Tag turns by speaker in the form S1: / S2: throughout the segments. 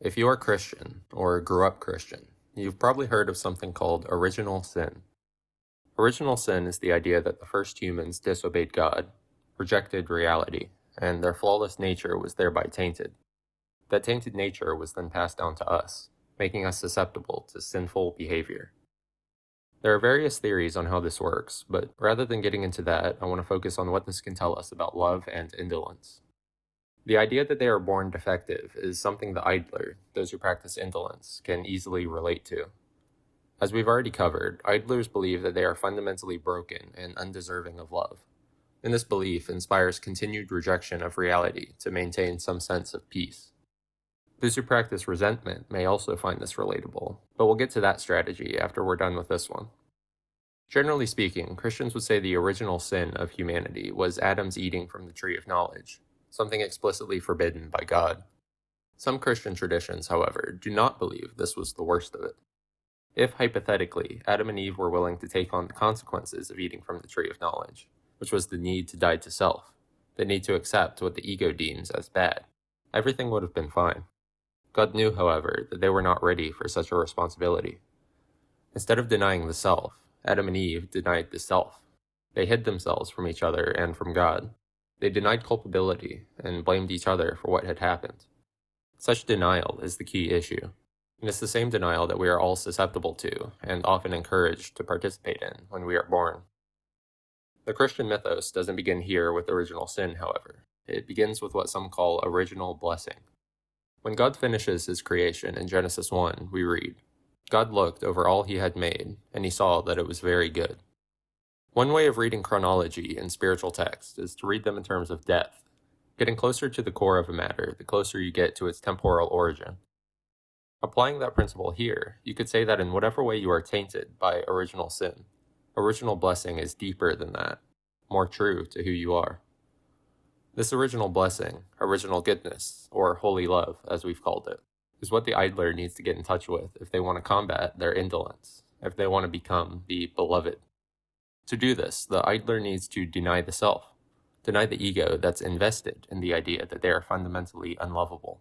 S1: If you are Christian or grew up Christian, you've probably heard of something called original sin. Original sin is the idea that the first humans disobeyed God, rejected reality, and their flawless nature was thereby tainted. That tainted nature was then passed down to us, making us susceptible to sinful behavior. There are various theories on how this works, but rather than getting into that, I want to focus on what this can tell us about love and indolence. The idea that they are born defective is something the idler, those who practice indolence, can easily relate to. As we've already covered, idlers believe that they are fundamentally broken and undeserving of love. And this belief inspires continued rejection of reality to maintain some sense of peace. Those who practice resentment may also find this relatable, but we'll get to that strategy after we're done with this one. Generally speaking, Christians would say the original sin of humanity was Adam's eating from the tree of knowledge, something explicitly forbidden by God. Some Christian traditions, however, do not believe this was the worst of it. If, hypothetically, Adam and Eve were willing to take on the consequences of eating from the tree of knowledge, which was the need to die to self, the need to accept what the ego deems as bad, everything would have been fine. God knew, however, that they were not ready for such a responsibility. Instead of denying the self, Adam and Eve denied the self. They hid themselves from each other and from God. They denied culpability and blamed each other for what had happened. Such denial is the key issue, and it's the same denial that we are all susceptible to and often encouraged to participate in when we are born. The Christian mythos doesn't begin here with original sin, however. It begins with what some call original blessing. When God finishes his creation in Genesis 1, we read, "God looked over all he had made, and he saw that it was very good." One way of reading chronology in spiritual text is to read them in terms of depth. Getting closer to the core of a matter, the closer you get to its temporal origin. Applying that principle here, you could say that in whatever way you are tainted by original sin, original blessing is deeper than that, more true to who you are. This original blessing, original goodness, or holy love, as we've called it, is what the idler needs to get in touch with if they want to combat their indolence, if they want to become the beloved. To do this, the idler needs to deny the self, deny the ego that's invested in the idea that they are fundamentally unlovable.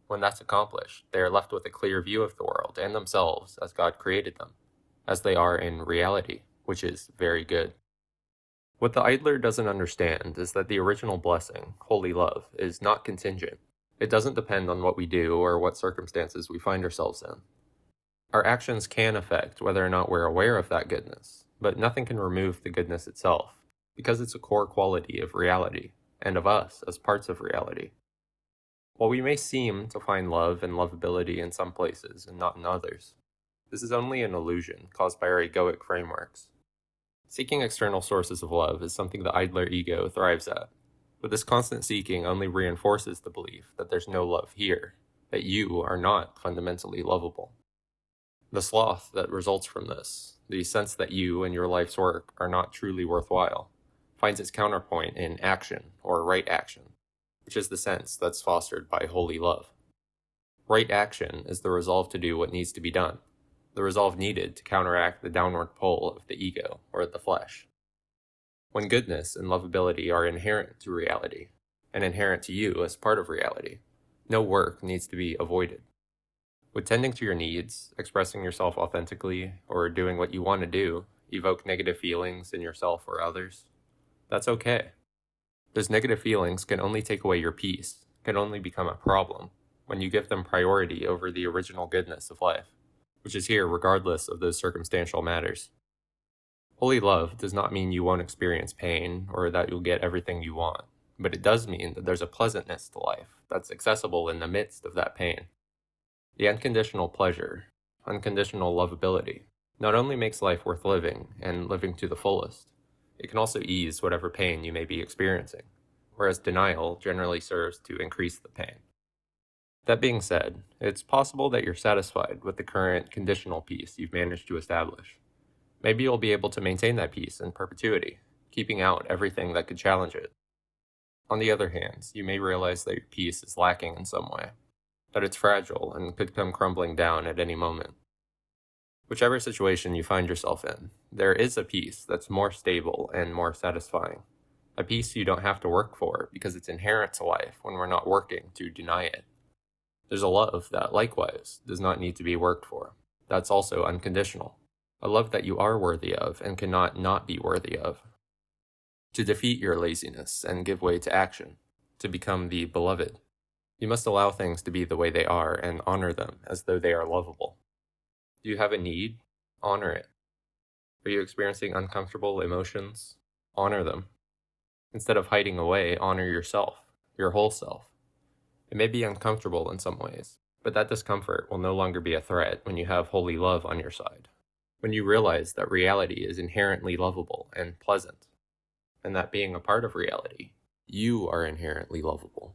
S1: When that's accomplished, they are left with a clear view of the world and themselves as God created them, as they are in reality, which is very good. What the idler doesn't understand is that the original blessing, holy love, is not contingent. It doesn't depend on what we do or what circumstances we find ourselves in. Our actions can affect whether or not we're aware of that goodness, but nothing can remove the goodness itself, because it's a core quality of reality, and of us as parts of reality. While we may seem to find love and lovability in some places and not in others, this is only an illusion caused by our egoic frameworks. Seeking external sources of love is something the idler ego thrives at, but this constant seeking only reinforces the belief that there's no love here, that you are not fundamentally lovable. The sloth that results from this, the sense that you and your life's work are not truly worthwhile, finds its counterpoint in action or right action, which is the sense that's fostered by holy love. Right action is the resolve to do what needs to be done, the resolve needed to counteract the downward pull of the ego or the flesh. When goodness and lovability are inherent to reality, and inherent to you as part of reality, no work needs to be avoided. Would tending to your needs, expressing yourself authentically, or doing what you want to do evoke negative feelings in yourself or others? That's okay. Those negative feelings can only take away your peace, can only become a problem, when you give them priority over the original goodness of life, which is here regardless of those circumstantial matters. Holy love does not mean you won't experience pain or that you'll get everything you want, but it does mean that there's a pleasantness to life that's accessible in the midst of that pain. The unconditional pleasure, unconditional lovability, not only makes life worth living and living to the fullest, it can also ease whatever pain you may be experiencing, whereas denial generally serves to increase the pain. That being said, it's possible that you're satisfied with the current conditional peace you've managed to establish. Maybe you'll be able to maintain that peace in perpetuity, keeping out everything that could challenge it. On the other hand, you may realize that your peace is lacking in some way, that it's fragile and could come crumbling down at any moment. Whichever situation you find yourself in, there is a peace that's more stable and more satisfying. A peace you don't have to work for because it's inherent to life when we're not working to deny it. There's a love that, likewise, does not need to be worked for. That's also unconditional. A love that you are worthy of and cannot not be worthy of. To defeat your laziness and give way to action, to become the beloved, you must allow things to be the way they are and honor them as though they are lovable. Do you have a need? Honor it. Are you experiencing uncomfortable emotions? Honor them. Instead of hiding away, honor yourself, your whole self. It may be uncomfortable in some ways, but that discomfort will no longer be a threat when you have holy love on your side. When you realize that reality is inherently lovable and pleasant, and that being a part of reality, you are inherently lovable.